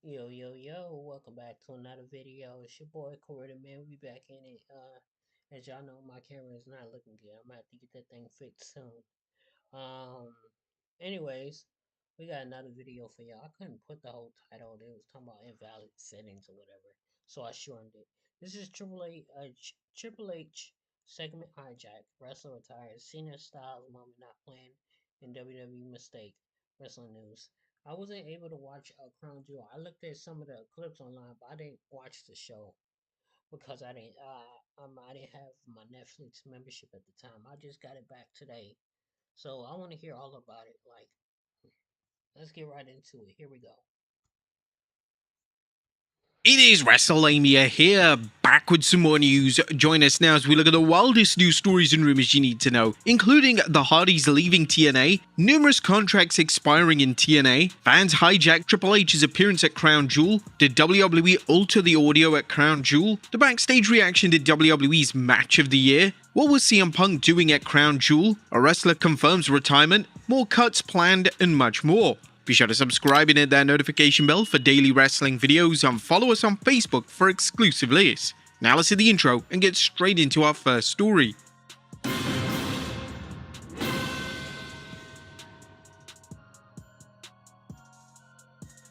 Yo, welcome back to another video. It's your boy Corey, man. We back in it. As y'all know, my camera is not looking good. I'm gonna have to get that thing fixed soon. Um, anyways, we got another video for y'all. I couldn't put the whole title. It was talking about invalid settings or whatever, so I shortened it. This is Triple H segment hijack. Wrestler retires. Senior Styles moment not playing in WWE mistake. Wrestling news. I wasn't able to watch Crown Jewel. I looked at some of the clips online, but I didn't watch the show because I didn't have my Netflix membership at the time. I just got it back today, so I want to hear all about it. Like, let's get right into it. Here we go. It is WrestleMania here, back with some more news. Join us now as we look at the wildest news stories and rumors you need to know, including the Hardys leaving TNA, numerous contracts expiring in TNA, fans hijack Triple H's appearance at Crown Jewel, did WWE alter the audio at Crown Jewel, the backstage reaction to WWE's Match of the Year, what was CM Punk doing at Crown Jewel, a wrestler confirms retirement, more cuts planned, and much more. Be sure to subscribe and hit that notification bell for daily wrestling videos and follow us on Facebook for exclusive lists. Now let's hit the intro and get straight into our first story.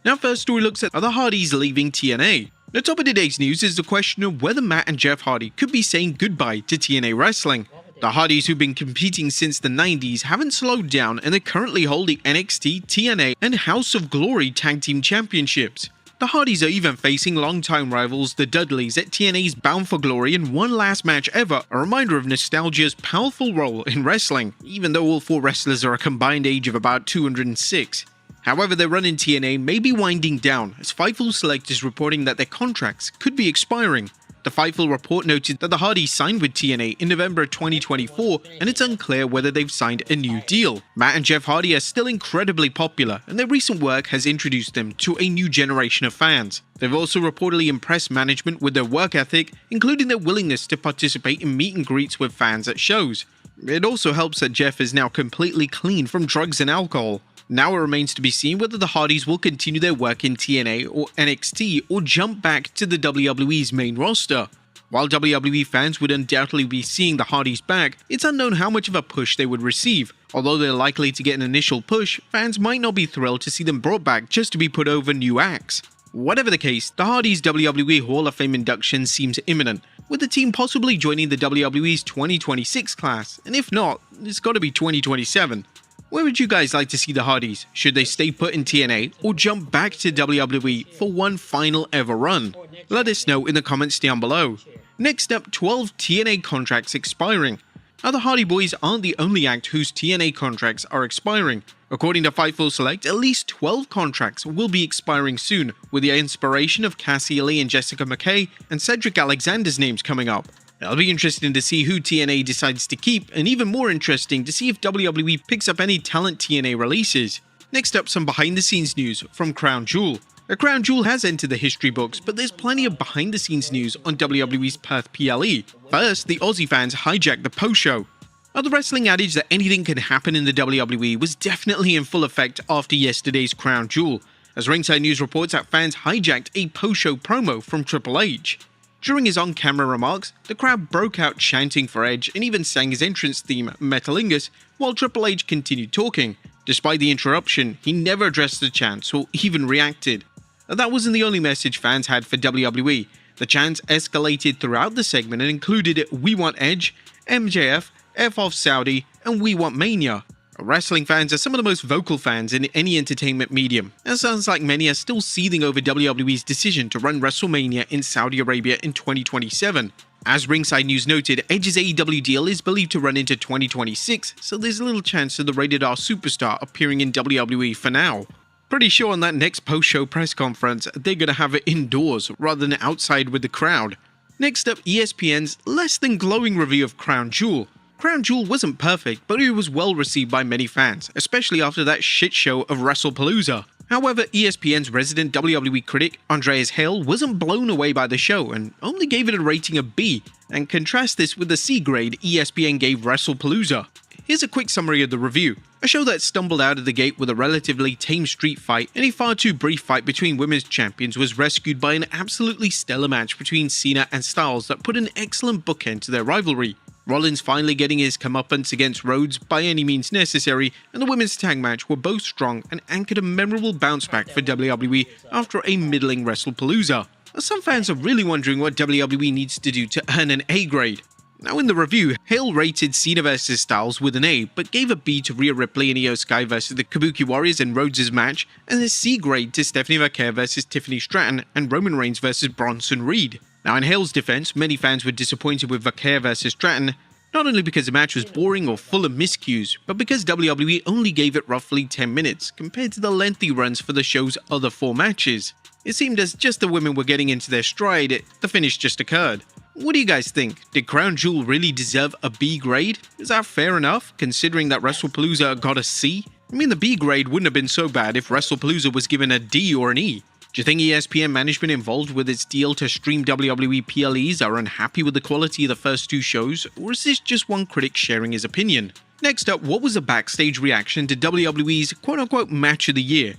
Now first story looks at the Hardys leaving TNA. The top of today's news is the question of whether Matt and Jeff Hardy could be saying goodbye to TNA Wrestling. The Hardys, who've been competing since the 90s, haven't slowed down and are currently holding NXT, TNA, and House of Glory Tag Team Championships. The Hardys are even facing longtime rivals, the Dudleys, at TNA's Bound for Glory in one last match ever, a reminder of nostalgia's powerful role in wrestling, even though all four wrestlers are a combined age of about 206. However, their run in TNA may be winding down, as Fightful Select is reporting that their contracts could be expiring. The Fightful report noted that the Hardys signed with TNA in November 2024, and it's unclear whether they've signed a new deal. Matt and Jeff Hardy are still incredibly popular, and their recent work has introduced them to a new generation of fans. They've also reportedly impressed management with their work ethic, including their willingness to participate in meet and greets with fans at shows. It also helps that Jeff is now completely clean from drugs and alcohol. Now it remains to be seen whether the Hardys will continue their work in TNA or NXT or jump back to the WWE's main roster. While WWE fans would undoubtedly be seeing the Hardys back, it's unknown how much of a push they would receive. Although they're likely to get an initial push, fans might not be thrilled to see them brought back just to be put over new acts. Whatever the case, the Hardys' WWE Hall of Fame induction seems imminent, with the team possibly joining the WWE's 2026 class, and if not, it's gotta be 2027. Where would you guys like to see the Hardys? Should they stay put in TNA or jump back to WWE for one final ever run? Let us know in the comments down below. Next up, 12 TNA contracts expiring. Now the Hardy Boys aren't the only act whose TNA contracts are expiring. According to Fightful Select, at least 12 contracts will be expiring soon, with the inspiration of Cassie Lee and Jessica McKay and Cedric Alexander's names coming up. It'll be interesting to see who TNA decides to keep, and even more interesting to see if WWE picks up any talent TNA releases. Next up, some behind-the-scenes news from Crown Jewel. Crown Jewel has entered the history books, but there's plenty of behind-the-scenes news on WWE's Perth PLE. First, the Aussie fans hijacked the post-show. Now, the wrestling adage that anything can happen in the WWE was definitely in full effect after yesterday's Crown Jewel, as Ringside News reports that fans hijacked a post-show promo from Triple H. During his on-camera remarks, the crowd broke out chanting for Edge and even sang his entrance theme, Metalingus, while Triple H continued talking. Despite the interruption, he never addressed the chants or even reacted. That wasn't the only message fans had for WWE. The chants escalated throughout the segment and included "We want Edge," "MJF," "F off Saudi," and "We want Mania." Wrestling fans are some of the most vocal fans in any entertainment medium, and it sounds like many are still seething over WWE's decision to run WrestleMania in Saudi Arabia in 2027. As Ringside News noted, Edge's AEW deal is believed to run into 2026, so there's little chance of the Rated R superstar appearing in WWE for now. Pretty sure on that next post-show press conference, they're gonna have it indoors rather than outside with the crowd. Next up, ESPN's less than glowing review of Crown Jewel. Crown Jewel wasn't perfect, but it was well received by many fans, especially after that shit show of WrestlePalooza. However, ESPN's resident WWE critic, Andreas Hale, wasn't blown away by the show and only gave it a rating of B, and contrast this with the C grade ESPN gave WrestlePalooza. Here's a quick summary of the review. A show that stumbled out of the gate with a relatively tame street fight and a far too brief fight between women's champions was rescued by an absolutely stellar match between Cena and Styles that put an excellent bookend to their rivalry. Rollins finally getting his comeuppance against Rhodes by any means necessary, and the women's tag match were both strong and anchored a memorable bounce back for WWE after a middling WrestlePalooza. Some fans are really wondering what WWE needs to do to earn an A grade. Now in the review, Hale rated Cena vs Styles with an A, but gave a B to Rhea Ripley and Io Sky vs the Kabuki Warriors and Rhodes' match, and a C grade to Stephanie Vaquer vs Tiffany Stratton and Roman Reigns vs Bronson Reed. Now in Hale's defense, many fans were disappointed with Vaquer vs Stratton, not only because the match was boring or full of miscues, but because WWE only gave it roughly 10 minutes, compared to the lengthy runs for the show's other 4 matches. It seemed as just the women were getting into their stride, the finish just occurred. What do you guys think? Did Crown Jewel really deserve a B grade? Is that fair enough, considering that WrestlePalooza got a C? I mean, the B grade wouldn't have been so bad if WrestlePalooza was given a D or an E. Do you think ESPN management involved with its deal to stream WWE PLEs are unhappy with the quality of the first 2 shows, or is this just one critic sharing his opinion? Next up, what was the backstage reaction to WWE's quote-unquote match of the year?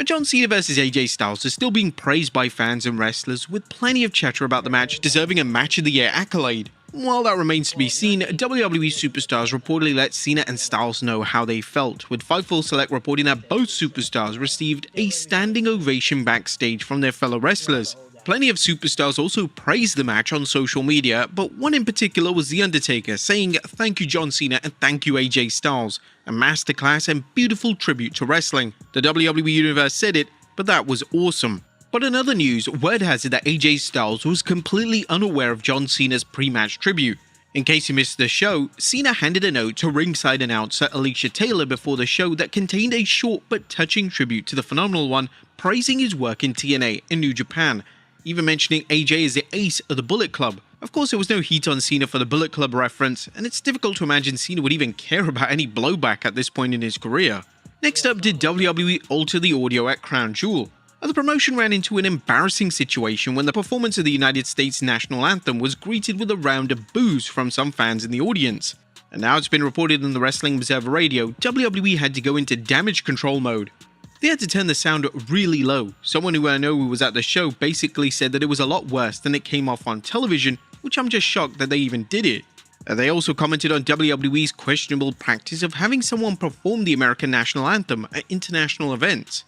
John Cena vs AJ Styles is still being praised by fans and wrestlers, with plenty of chatter about the match deserving a Match of the Year accolade. While that remains to be seen, WWE superstars reportedly let Cena and Styles know how they felt, with Fightful Select reporting that both superstars received a standing ovation backstage from their fellow wrestlers. Plenty of superstars also praised the match on social media, but one in particular was The Undertaker, saying "Thank you John Cena and thank you AJ Styles, a masterclass and beautiful tribute to wrestling." The WWE Universe said it, but that was awesome. But in other news, word has it that AJ Styles was completely unaware of John Cena's pre-match tribute. In case you missed the show, Cena handed a note to ringside announcer Alicia Taylor before the show that contained a short but touching tribute to the Phenomenal One, praising his work in TNA and New Japan, even mentioning AJ as the ace of the Bullet Club. Of course, there was no heat on Cena for the Bullet Club reference, and it's difficult to imagine Cena would even care about any blowback at this point in his career. Next up, did WWE alter the audio at Crown Jewel? The promotion ran into an embarrassing situation when the performance of the United States national anthem was greeted with a round of boos from some fans in the audience. And now it's been reported on the Wrestling Observer Radio, WWE had to go into damage control mode. They had to turn the sound really low. Someone who I know who was at the show basically said that it was a lot worse than it came off on television, which I'm just shocked that they even did it. They also commented on WWE's questionable practice of having someone perform the American national anthem at international events.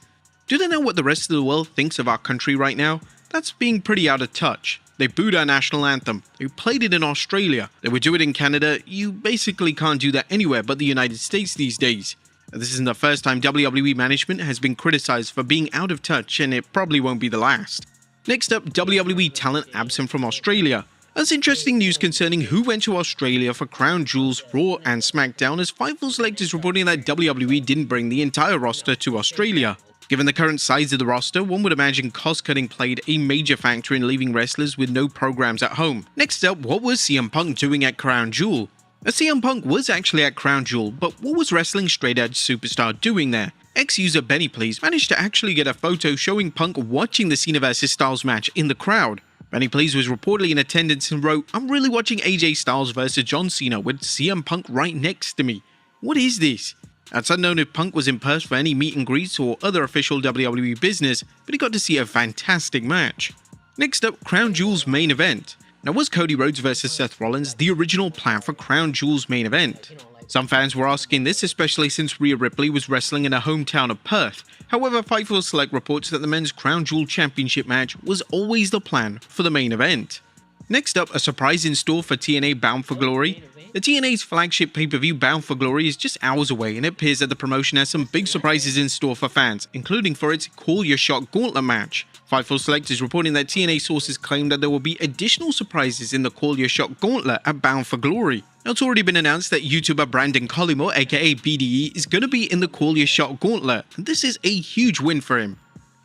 Do they know what the rest of the world thinks of our country right now? That's being pretty out of touch. They booed our national anthem. They played it in Australia. They would do it in Canada. You basically can't do that anywhere but the United States these days. This isn't the first time WWE management has been criticized for being out of touch, and it probably won't be the last. Next up, WWE talent absent from Australia. There's interesting news concerning who went to Australia for Crown Jewel's Raw and SmackDown, as Fightful Select is reporting that WWE didn't bring the entire roster to Australia. Given the current size of the roster, one would imagine cost-cutting played a major factor in leaving wrestlers with no programs at home. Next up, what was CM Punk doing at Crown Jewel? CM Punk was actually at Crown Jewel, but what was Wrestling Straight Edge superstar doing there? Ex-user Benny Please managed to actually get a photo showing Punk watching the Cena vs Styles match in the crowd. Benny Please was reportedly in attendance and wrote, "I'm really watching AJ Styles vs John Cena with CM Punk right next to me. What is this?" It's unknown if Punk was in Perth for any meet and greets or other official WWE business, but he got to see a fantastic match. Next up, Crown Jewel's main event. Now, was Cody Rhodes vs Seth Rollins the original plan for Crown Jewel's main event? Some fans were asking this, especially since Rhea Ripley was wrestling in her hometown of Perth. However, Fightful Select reports that the men's Crown Jewel Championship match was always the plan for the main event. Next up, a surprise in store for TNA Bound for Glory. The TNA's flagship pay-per-view Bound for Glory is just hours away, and it appears that the promotion has some big surprises in store for fans, including for its Call Your Shot Gauntlet match. Fightful Select is reporting that TNA sources claim that there will be additional surprises in the Call Your Shot Gauntlet at Bound for Glory. Now, it's already been announced that YouTuber Brandon Collymore, aka BDE, is going to be in the Call Your Shot Gauntlet, and this is a huge win for him.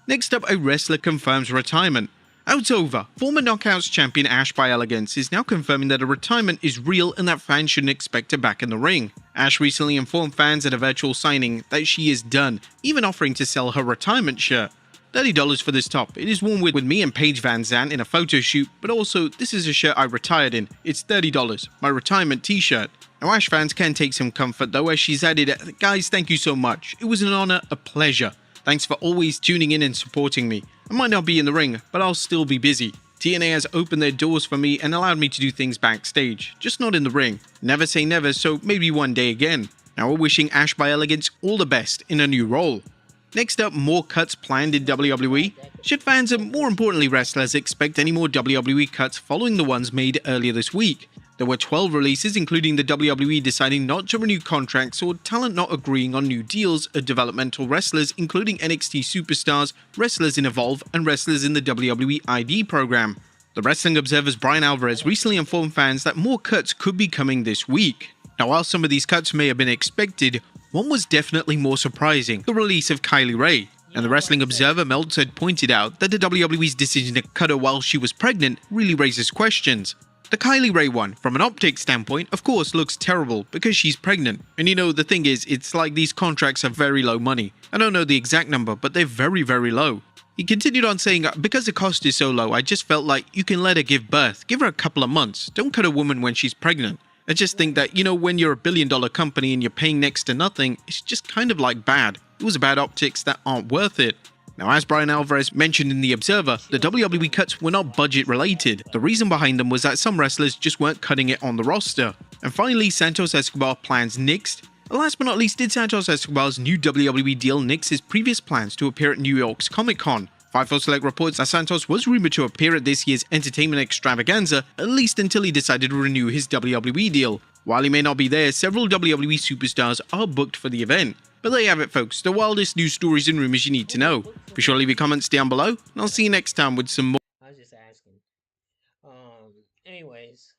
Next up, a wrestler confirms retirement. It's over. Former Knockouts champion Ash by Elegance is now confirming that a retirement is real and that fans shouldn't expect her back in the ring. Ash recently informed fans at a virtual signing that she is done, even offering to sell her retirement shirt. $30 for this top. It is worn with me and Paige Van Zandt in a photo shoot, but also this is a shirt I retired in. It's $30. My retirement t-shirt. Now, Ash fans can take some comfort though, as she's added, "Guys, thank you so much. It was an honor, a pleasure. Thanks for always tuning in and supporting me. I might not be in the ring, but I'll still be busy. TNA has opened their doors for me and allowed me to do things backstage, just not in the ring. Never say never, so maybe one day again." Now we're wishing Ash by Elegance all the best in a new role. Next up, more cuts planned in WWE. Should fans and more importantly wrestlers expect any more WWE cuts following the ones made earlier this week? There were 12 releases, including the WWE deciding not to renew contracts or talent not agreeing on new deals of developmental wrestlers, including NXT superstars, wrestlers in Evolve, and wrestlers in the WWE ID program. The Wrestling Observer's Brian Alvarez recently informed fans that more cuts could be coming this week. Now, while some of these cuts may have been expected, one was definitely more surprising: the release of Kylie Ray. And the Wrestling Observer Meltz had pointed out that the WWE's decision to cut her while she was pregnant really raises questions. The Kylie Ray one, from an optics standpoint, of course looks terrible because she's pregnant. And you know, the thing is, it's like these contracts are very low money. I don't know the exact number, but they're very, very low. He continued on saying, "Because the cost is so low, I just felt like you can let her give birth. Give her a couple of months. Don't cut a woman when she's pregnant." I just think that, you know, when you're a billion-dollar company and you're paying next to nothing, it's just kind of like bad. It was about optics that aren't worth it. Now, as Brian Alvarez mentioned in The Observer, the WWE cuts were not budget related. The reason behind them was that some wrestlers just weren't cutting it on the roster. And finally, Santos Escobar plans nixed. And last but not least, did Santos Escobar's new WWE deal nix his previous plans to appear at New York's Comic-Con? Fightful Select reports that Santos was rumored to appear at this year's entertainment extravaganza, at least until he decided to renew his WWE deal. While he may not be there, several WWE superstars are booked for the event. But there you have it, folks, the wildest news stories and rumors you need to know. Be sure to leave your comments down below, and I'll see you next time with some more. I was just asking. Anyways,